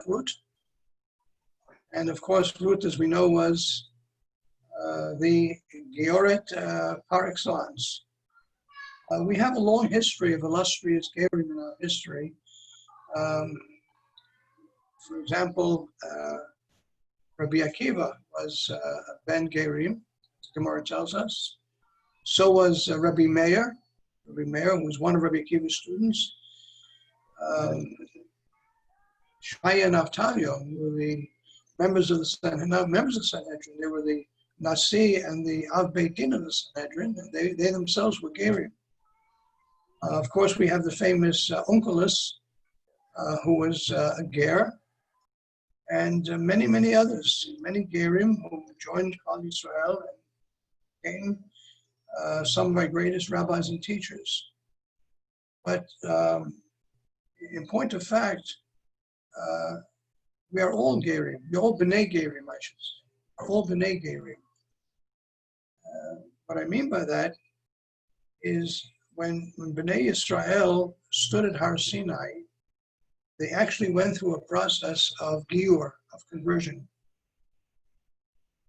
Ruth. And of course, Ruth, as we know, was the Georet par excellence. We have a long history of illustrious Gerim in our history. For example, Rabbi Akiva was Ben Gerim, Gemara tells us. So was Rabbi Meir. Rabbi Meir was one of Rabbi Akiva's students. Shaya and Avtalio were the members of the Sanhedrin, not members of the Sanhedrin. They were the Nasi and the Av Beit Din of the Sanhedrin, and they themselves were Gerim. Of course, we have the famous Onkelos, who was a Ger, and many, many others, many Gerim who joined Klal Yisrael and became some of our greatest rabbis and teachers. But in point of fact, we are all Gerim. We're all B'nai Gerim, I should say. We're all B'nai Gerim. What I mean by that is when B'nai Yisrael stood at Har Sinai, they actually went through a process of giur, of conversion.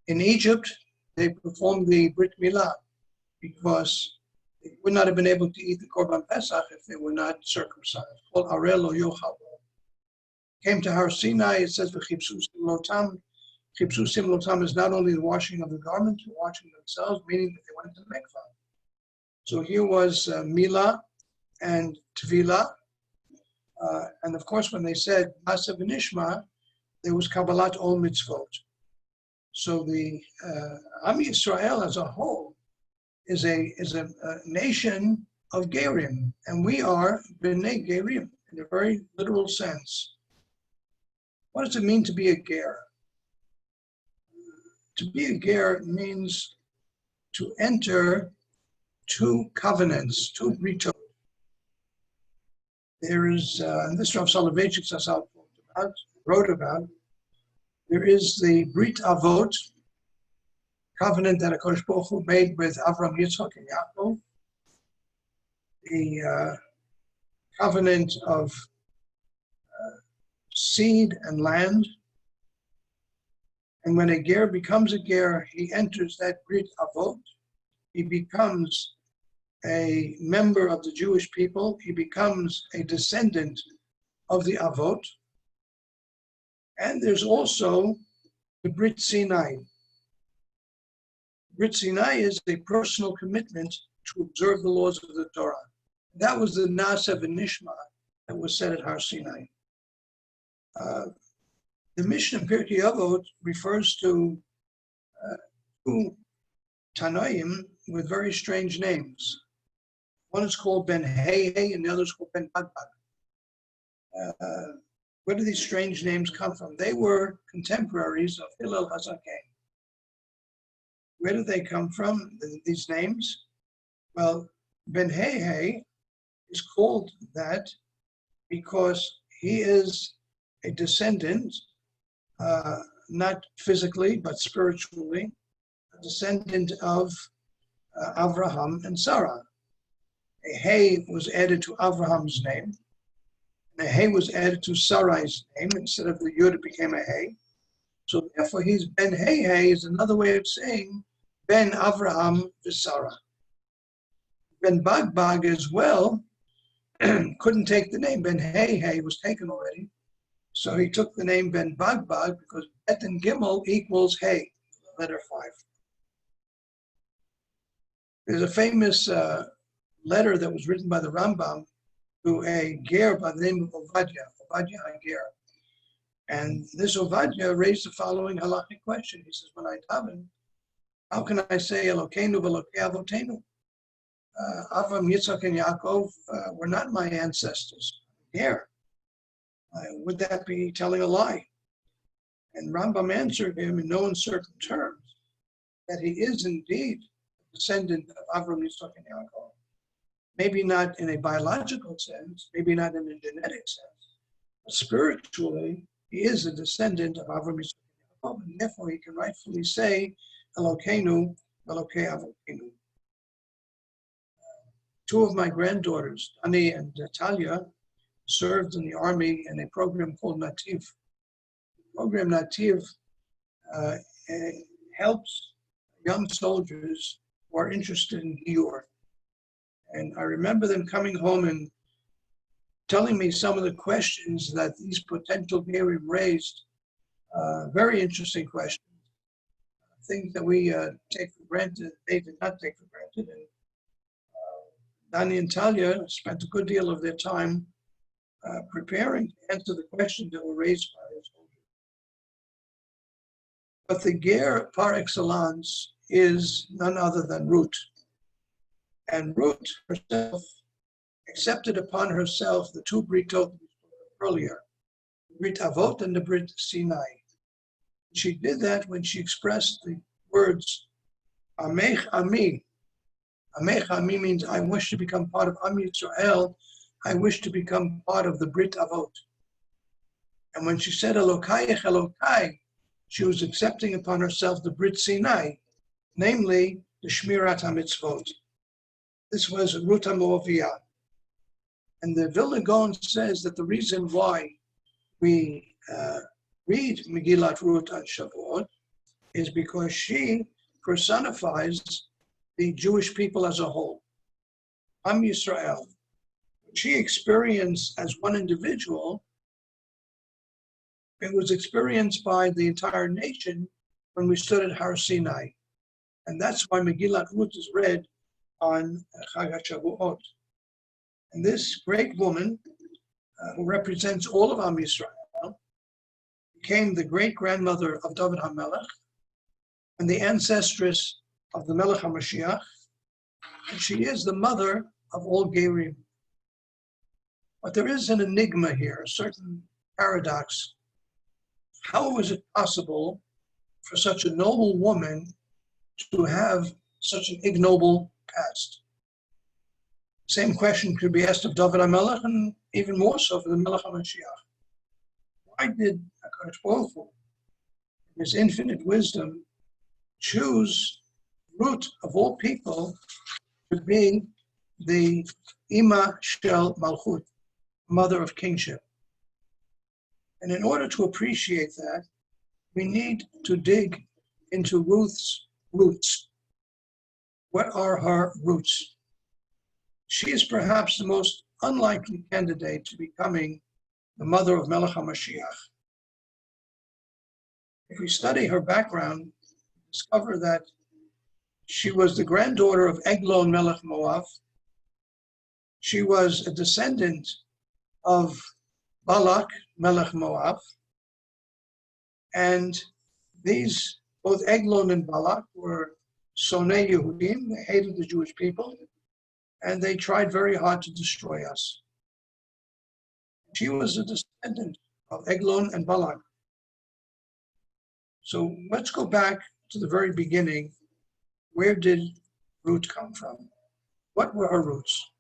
In Egypt, they performed the Brit Milah because they would not have been able to eat the Korban Pesach if they were not circumcised. Called Arel o Yochavo. Came to Har Sinai, it says V'chipsusim lotam. Chipsusim lotam is not only the washing of the garment, the washing themselves, meaning that they went into the mikvah. So here was Milah and Tvilah. And of course, when they said Nasa v'nishma, there was Kabbalat all mitzvot. So the Am Yisrael as a whole is a nation of Gerim, and we are B'nai Gerim in a very literal sense. What does it mean to be a Ger? To be a Ger means to enter two covenants, two britot. There is, and this Rav Soloveitchik wrote about, there is the Brit Avot, covenant that HaKadosh Baruch Hu made with Avram, Yitzchak, and Yaakov, the covenant of seed and land. And when a Ger becomes a Ger, he enters that Brit Avot. He becomes a member of the Jewish people. He becomes a descendant of the Avot. And there's also the Brit Sinai. Brit Sinai is a personal commitment to observe the laws of the Torah. That was the Nasa v'nishma that was said at Har Sinai. The Mishnah in Pirkei Avot refers to two Tanoim with very strange names. One is called Ben Hey and the other is called Ben Bagbag. Where do these strange names come from? They were contemporaries of Hillel HaZaken. Where do they come from, these names? Well, Ben Hey is called that because he is a descendant, not physically, but spiritually, a descendant of Avraham and Sarah. A Hey was added to Avraham's name. And a Hey was added to Sarai's name. Instead of the Yud, it became a Hey. So therefore, he's Ben Hey is another way of saying Ben Avraham v'Sarah. Ben Bagbag as well couldn't take the name. Ben Hey was taken already. So he took the name Ben Bagbag because Bet and Gimel equals Hey, letter 5. There's a famous letter that was written by the Rambam to a Ger by the name of Ovadia HaGer. And this Ovadia raised the following halachic question. He says, when I daven, how can I say Elokeinu v'Elokei Avotenu? Avram, Yitzchak, and Yaakov were not my ancestors. Ger. Would that be telling a lie? And Rambam answered him in no uncertain terms that he is indeed a descendant of Avram, Yitzchak, and Yaakov. Maybe not in a biological sense, maybe not in a genetic sense, but spiritually, he is a descendant of Avram, Yitzchak, and Yaakov, and therefore he can rightfully say Elokeinu v'Elokei Avotenu. Two of my granddaughters, Dani and Talia, served in the army in a program called Nativ. program Nativ helps young soldiers who are interested in Gior. And I remember them coming home and telling me some of the questions that these potential Gerim raised. Very interesting questions. Things that we take for granted, they did not take for granted. And Danny and Talia spent a good deal of their time preparing to answer the questions that were raised by the soldiers. But the ger par excellence is none other than Ruth. And Ruth herself accepted upon herself the two britot earlier, the Brit Avot and the Brit Sinai. She did that when she expressed the words, Amech Ami. Amech Ami means I wish to become part of Am Yisrael. I wish to become part of the Brit Avot. And when she said Elokayech Elokai, she was accepting upon herself the Brit Sinai, namely the Shmirat HaMitzvot. This was Ruth HaMoaviyah. And the Vilna Gaon says that the reason why we read Megillat Ruth on Shavuot is because she personifies the Jewish people as a whole. Am Yisrael. She experienced as one individual, it was experienced by the entire nation when we stood at Har Sinai. And that's why Megillat Ruth is read on Chag HaShavuot. And this great woman, who represents all of Am Yisrael, became the great-grandmother of David HaMelech and the ancestress of the Melech HaMashiach, and she is the mother of all Gerim. But there is an enigma here, a certain paradox. How was it possible for such a noble woman to have such an ignoble past? Same question could be asked of David HaMelech, and even more so for the Melech HaMashiach. Why did HaKadosh Baruch Hu, in his infinite wisdom, choose Ruth, of all people, to be the Ima Shel Malchut, mother of kingship? And in order to appreciate that, we need to dig into Ruth's roots. What are her roots? She is perhaps the most unlikely candidate to becoming the mother of Melech HaMashiach. If we study her background, we discover that she was the granddaughter of Eglon Melech Moav. She was a descendant of Balak Melech Moav. And these, both Eglon and Balak, were Sonei Yehudim. They hated the Jewish people, and they tried very hard to destroy us. She was a descendant of Eglon and Balak. So let's go back to the very beginning. Where did Ruth come from? What were her roots?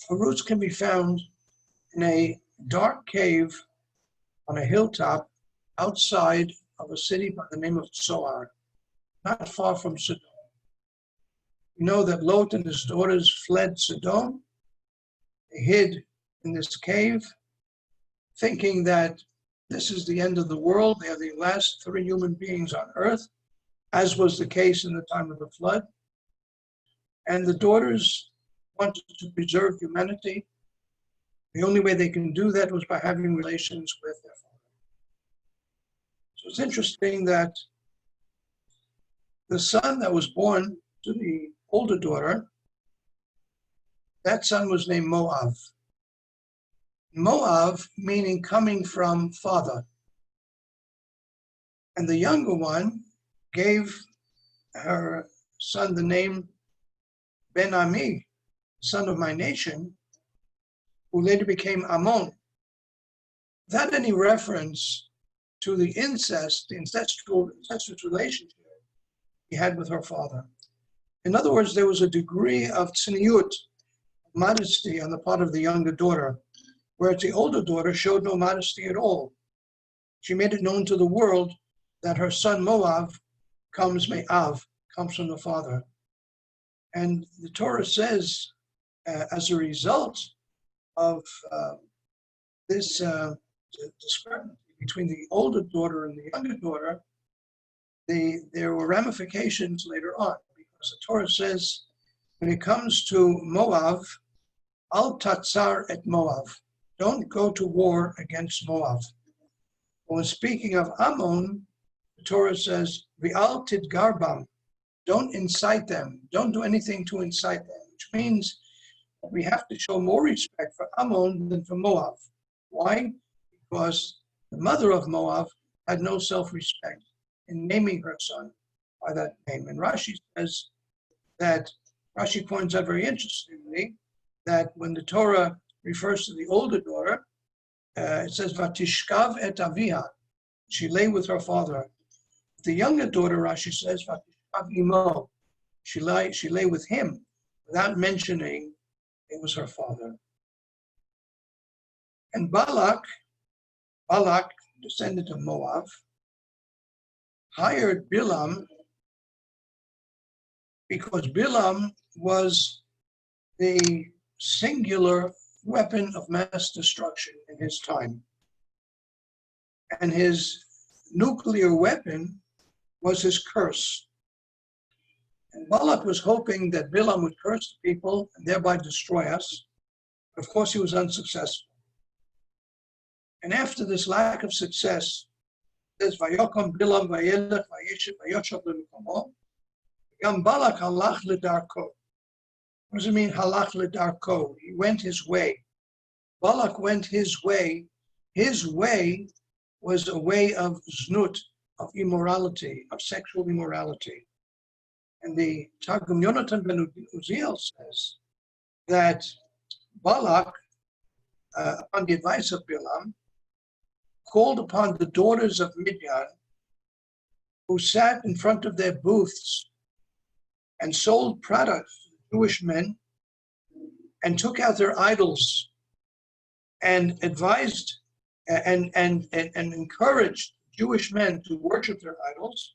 Her roots can be found in a dark cave on a hilltop outside of a city by the name of Tzoar, not far from Sodom. We know that Lot and his daughters fled Sodom. They hid in this cave, thinking that this is the end of the world. They are the last three human beings on earth, as was the case in the time of the flood. And the daughters wanted to preserve humanity. The only way they can do that was by having relations with their father. So it's interesting that the son that was born to the older daughter, that son was named Moav. Moav meaning coming from father. And the younger one gave her son the name Ben Ami, son of my nation, who later became Ammon, without any reference to the incest, the incestuous relationship he had with her father. In other words, there was a degree of tzniut, modesty on the part of the younger daughter, whereas the older daughter showed no modesty at all. She made it known to the world that her son Moav comes from the father. And the Torah says, as a result of this discrepancy between the older daughter and the younger daughter, there were ramifications later on, because the Torah says, when it comes to Moab, al tatzar et Moab, don't go to war against Moab. When speaking of Ammon, the Torah says, V'al tidgarbam, don't incite them, don't do anything to incite them, which means that we have to show more respect for Ammon than for Moab. Why? Because the mother of Moab had no self-respect in naming her son by that name. And Rashi says that, Rashi points out very interestingly, that when the Torah refers to the older daughter, it says, Vatishkav et aviha, she lay with her father. The younger daughter, Rashi says, Vatishkav imo, she lay with him, without mentioning it was her father. And Balak, descendant of Moab, hired Bilam because Bilam was the singular weapon of mass destruction in his time. And his nuclear weapon was his curse. And Balak was hoping that Bilam would curse the people and thereby destroy us. But of course, he was unsuccessful. And after this lack of success, it says, Vayokom Bilam vayelech vayoshav lemukomo, Gam Balak halach ledarko. What does it mean, halach ledarko? He went his way. Balak went his way. His way was a way of znut, of immorality, of sexual immorality. And the Targum Yonatan ben Uziel says that Balak, upon the advice of Bilam, called upon the daughters of Midian, who sat in front of their booths and sold products to Jewish men, and took out their idols and advised and encouraged Jewish men to worship their idols.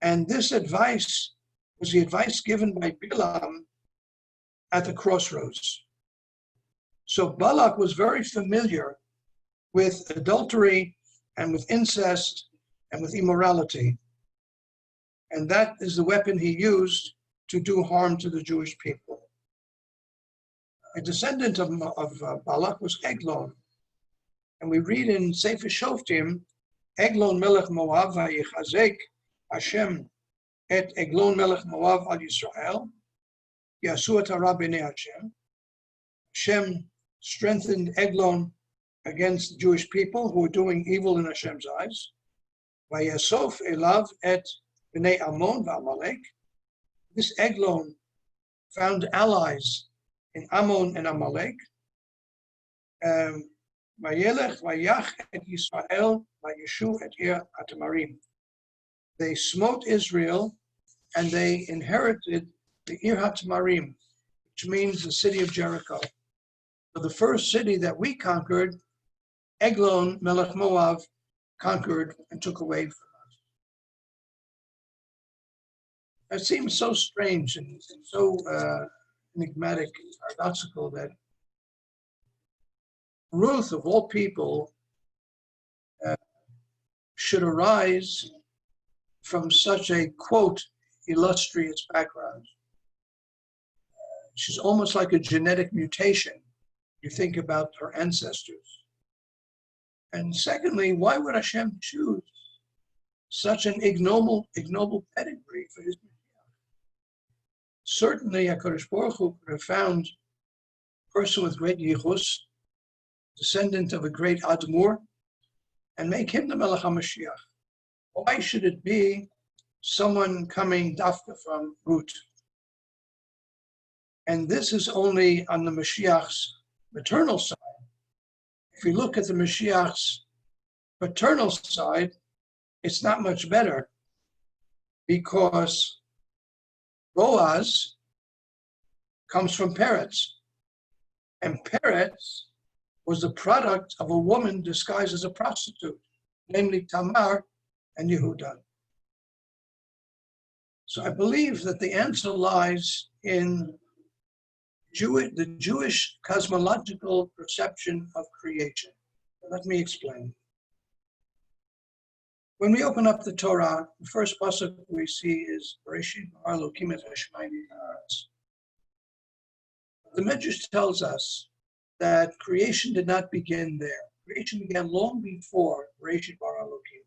And this advice was the advice given by Bilam at the crossroads. So Balak was very familiar with adultery and with incest and with immorality. And that is the weapon he used to do harm to the Jewish people. A descendant of Balak was Eglon. And we read in Sefer Shoftim, Eglon melech Moab vayichazek Hashem et Eglon melech Moab al Yisrael, yasu et hara b'nei Hashem. Hashem strengthened Eglon against the Jewish people who were doing evil in Hashem's eyes. Vayasof elav et b'nei Ammon v'Amalek. This Eglon found allies in Ammon and Amalek. Vayelech vayach et Yisrael vayeshu et ir atamarim. They smote Israel and they inherited the Ir HaTamarim, which means the city of Jericho. So the first city that we conquered, Eglon Melech Moab conquered and took away from us. It seems so strange and so enigmatic and paradoxical that Ruth, of all people, should arise from such a, quote, illustrious background. She's almost like a genetic mutation. You think about her ancestors. And secondly, why would Hashem choose such an ignoble pedigree for his Mashiach? Certainly, HaKadosh Baruch Hu could have found a person with great yichus, descendant of a great Admur, and make him the Melech HaMashiach. Why should it be someone coming dafka from Ruth? And this is only on the Mashiach's maternal side. If you look at the Mashiach's paternal side, it's not much better, because Boaz comes from Peretz, and Peretz was the product of a woman disguised as a prostitute, namely Tamar and Yehuda. So I believe that the answer lies in the Jewish cosmological perception of creation. Let me explain. When we open up the Torah, the first pasuk we see is Bereshit bara Elokim et hashamayim v'haaretz. The Midrash tells us that creation did not begin there. Creation began long before Bereshit bara Elokim.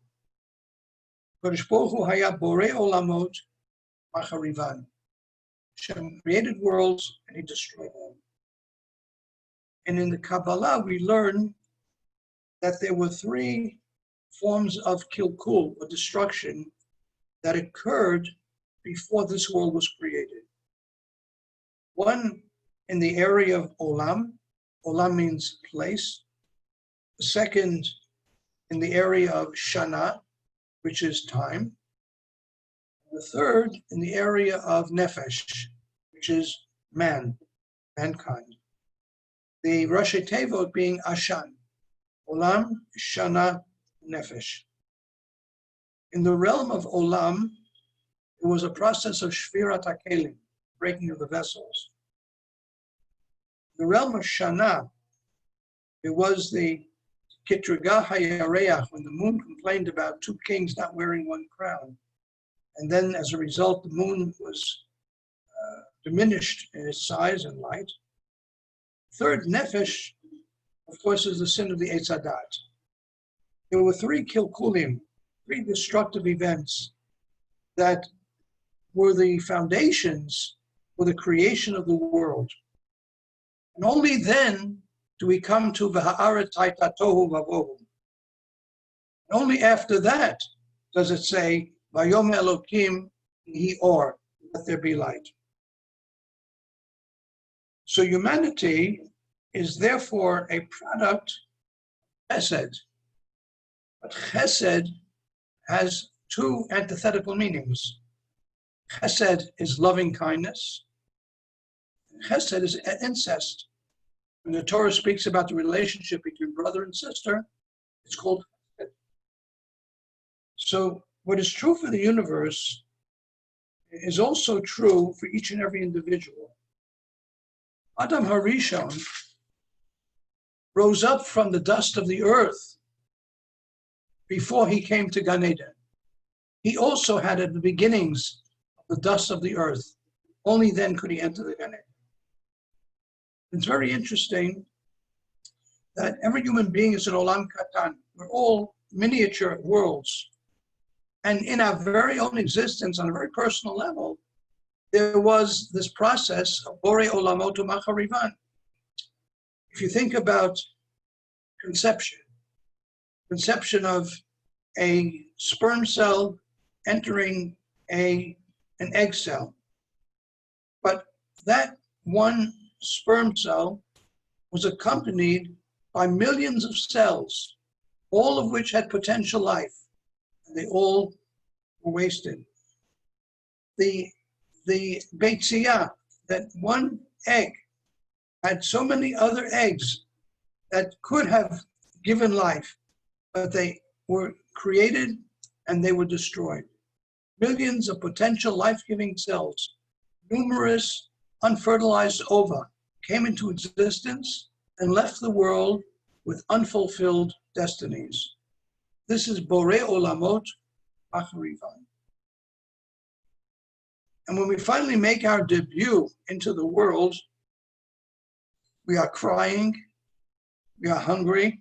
Kodesh Baruch Hu haya borei olamot macharivan. Hashem created worlds and he destroyed them. And in the Kabbalah, we learn that there were three forms of kilkul, or destruction, that occurred before this world was created. One in the area of olam. Olam means place. The second in the area of shana, which is time. The third in the area of nefesh, which is mankind. The Rashi Tevot being Ashan, Olam, Shana, Nefesh. In the realm of Olam, it was a process of Shvirat HaKelim, breaking of the vessels. In the realm of Shana, it was the Kitrigah HaYareach, when the moon complained about two kings not wearing one crown. And then as a result, the moon was diminished in its size and light. Third, Nefesh, of course, is the sin of the Eitz Hadat. There were three kilkulim, three destructive events that were the foundations for the creation of the world. And only then do we come to V'ha'aretz hayta tohu vavohu. And only after that does it say, Vayom Elokim yehi or, let there be light. So humanity is therefore a product of chesed. But chesed has two antithetical meanings. Chesed is loving kindness. Chesed is incest. When the Torah speaks about the relationship between brother and sister, it's called chesed. So what is true for the universe is also true for each and every individual. Adam Harishon rose up from the dust of the earth before he came to Gan Eden. He also had at the beginnings of the dust of the earth. Only then could he enter the Gan Eden. It's very interesting that every human being is an olam katan. We're all miniature worlds. And in our very own existence, on a very personal level, there was this process of borei olamot macharivan. If you think about conception of a sperm cell entering an egg cell, but that one sperm cell was accompanied by millions of cells, all of which had potential life, and they all were wasted. The Beitziyah, that one egg had so many other eggs that could have given life, but they were created and they were destroyed. Millions of potential life-giving cells, numerous unfertilized ova, came into existence and left the world with unfulfilled destinies. This is Borei Olamot Acharivan. And when we finally make our debut into the world, we are crying, we are hungry,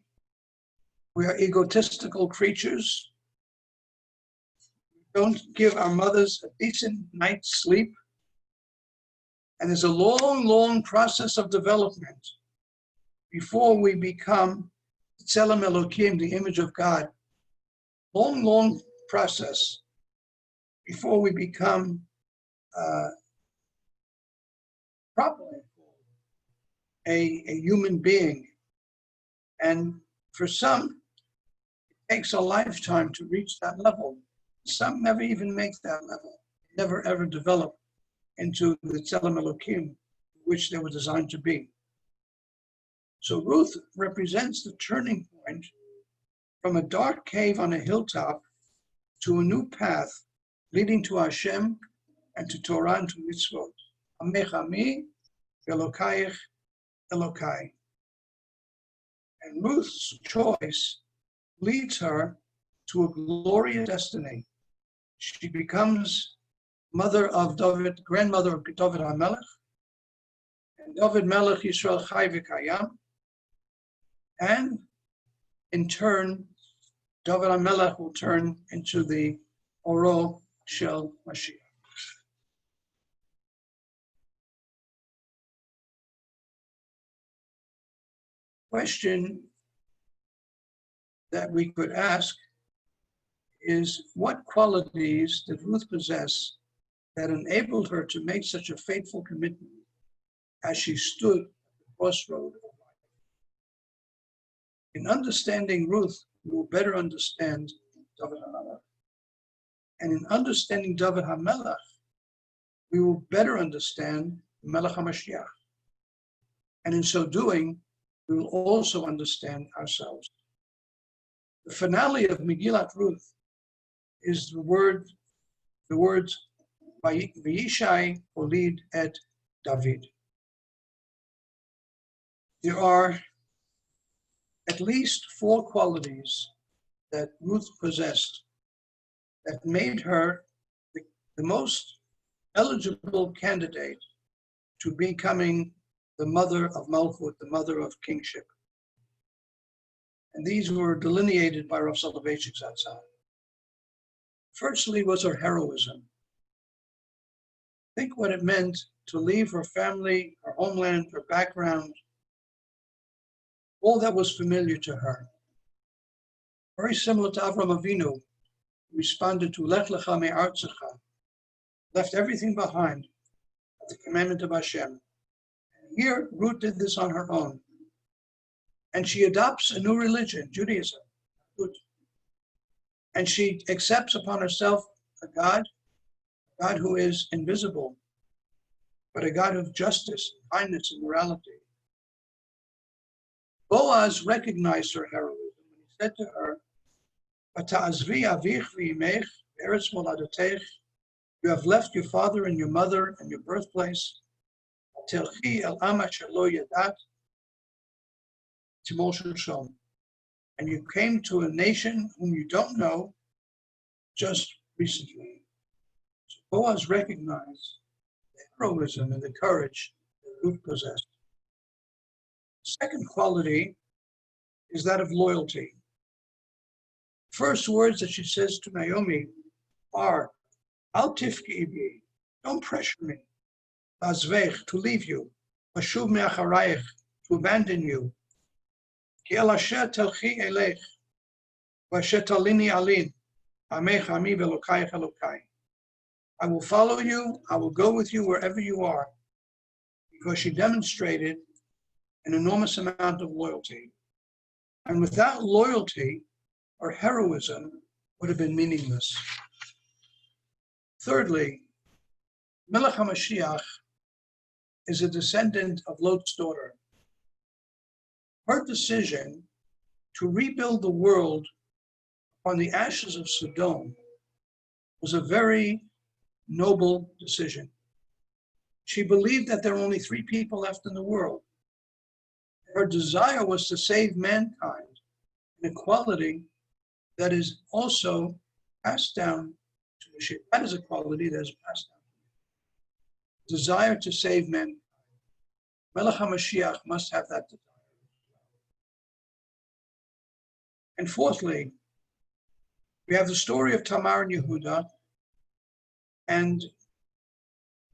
we are egotistical creatures. We don't give our mothers a decent night's sleep. And there's a long, long process of development before we become Tzelem Elokim, the image of God. Long, long process before we become properly a human being. And for some, it takes a lifetime to reach that level. Some never even make that level, never ever develop into the Tzelem Elokim, which they were designed to be. So Ruth represents the turning point from a dark cave on a hilltop to a new path leading to Hashem and to Torah and to mitzvot. Amech ami, Elokayich, Elokai. And Ruth's choice leads her to a glorious destiny. She becomes mother of David, grandmother of David HaMelech, and David Melech Yisrael Chai V'Kayam, and in turn, David HaMelech will turn into the Oro Shel Mashiach. Question that we could ask is, what qualities did Ruth possess that enabled her to make such a faithful commitment as she stood at the crossroad of life? In understanding Ruth, we will better understand David HaMelech. And in understanding David HaMelech, we will better understand Melech HaMashiach. And in so doing, we will also understand ourselves. The finale of Megillat Ruth is the words Vayishai Olid et David. There are at least 4 qualities that Ruth possessed that made her the most eligible candidate to becoming the mother of Malchut, the mother of kingship. And these were delineated by Rav Soloveitchik Zatzal. Firstly was her heroism. Think what it meant to leave her family, her homeland, her background, all that was familiar to her. Very similar to Avram Avinu, who responded to Lech Lecha Me'artzecha, left everything behind at the commandment of Hashem. And here, Ruth did this on her own. And she adopts a new religion, Judaism. And she accepts upon herself a God who is invisible, but a God of justice, kindness, and morality. Boaz recognized her heroism when he said to her, "V'ta'azvi avich v'imech eretz moladotech." You have left your father and your mother and your birthplace. Telchi el am asher lo yadat timol shel. And you came to a nation whom you don't know just recently. So Boaz recognized the heroism and the courage that Ruth possessed. The second quality is that of loyalty. First words that she says to Naomi are, Al tifki bi, don't pressure me, Azvech, to leave you, Ashuv me'acharayich, to abandon you, Ki el asher telchi elech, v'asher talini alin, amech ami v'elokayich elokai. I will follow you, I will go with you wherever you are, because she demonstrated an enormous amount of loyalty. And without loyalty, her heroism would have been meaningless. Thirdly, Melech HaMashiach is a descendant of Lot's daughter. Her decision to rebuild the world upon the ashes of Sodom was a very noble decision. She believed that there were only 3 people left in the world. Her desire was to save mankind, an equality that is also passed down to Mashiach. That is a quality that is passed down. Desire to save mankind. Melech HaMashiach must have that desire. And fourthly, we have the story of Tamar and Yehuda. And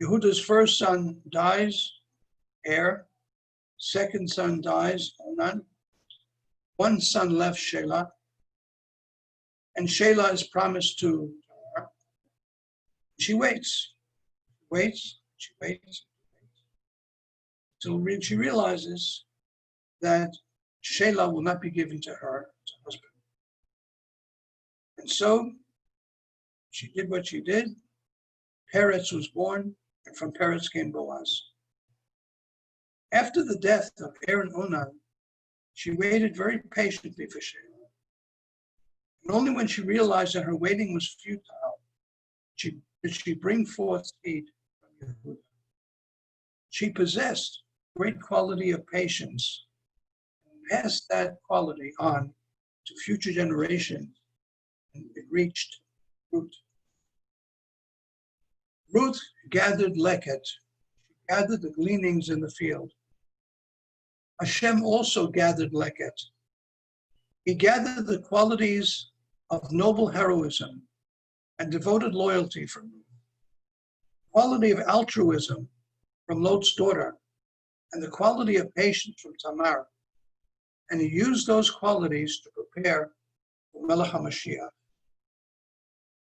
Yehuda's first son dies, Er. Second son dies, Onan. One son left, Shelah. And Shelah is promised to Tamar. She waits, till she realizes that Shelah will not be given to her as a husband. And so she did what she did. Peretz was born, and from Peretz came Boaz. After the death of Er and Onan, she waited very patiently for Shelah. And only when she realized that her waiting was futile, did she bring forth seed from Yehuda. She possessed great quality of patience and passed that quality on to future generations reached Ruth. Ruth gathered leket. She gathered the gleanings in the field. Hashem also gathered leket. He gathered the qualities of noble heroism and devoted loyalty from Ruth, quality of altruism from Lot's daughter, and the quality of patience from Tamar. And he used those qualities to prepare for Melech HaMashiach.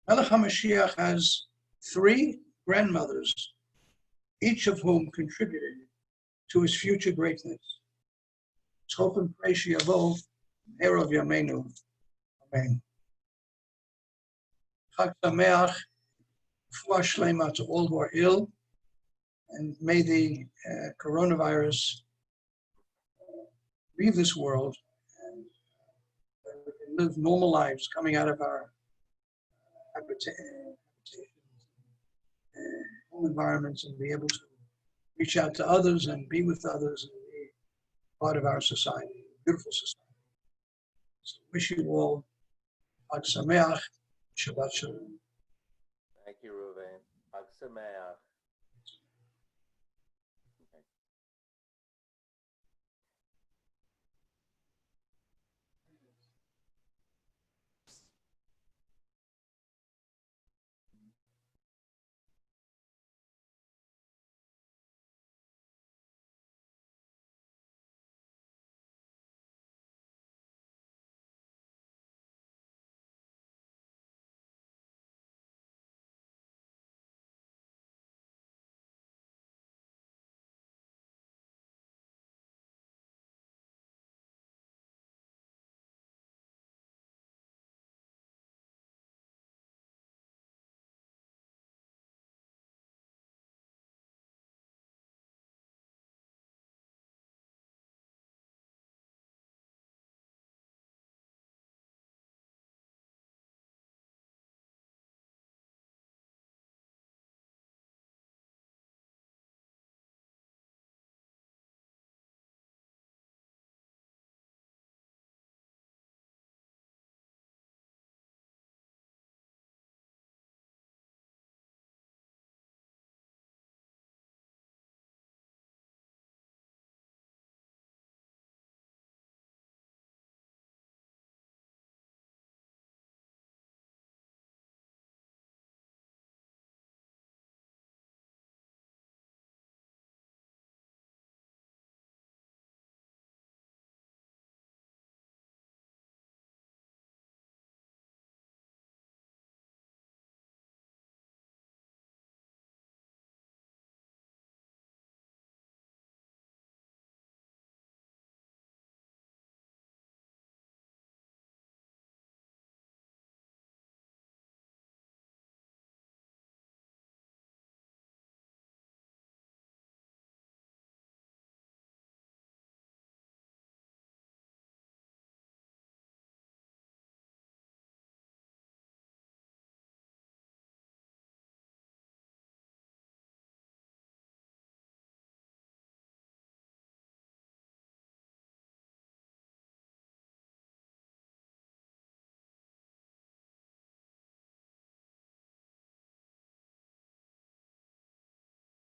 Melech HaMashiach has 3 grandmothers, each of whom contributed to his future greatness. Let's hope and pray Sheyavo, Erev Yameinu. Amen. Chag Sameach, Refuah Shlema to all who are ill, and may the coronavirus leave this world and we can live normal lives coming out of our habitations, home environments, and be able to reach out to others and be with others and be part of our society, beautiful society. So wish you all Chag Sameach, Shabbat Shalom. Thank you, Reuven. Chag Sameach.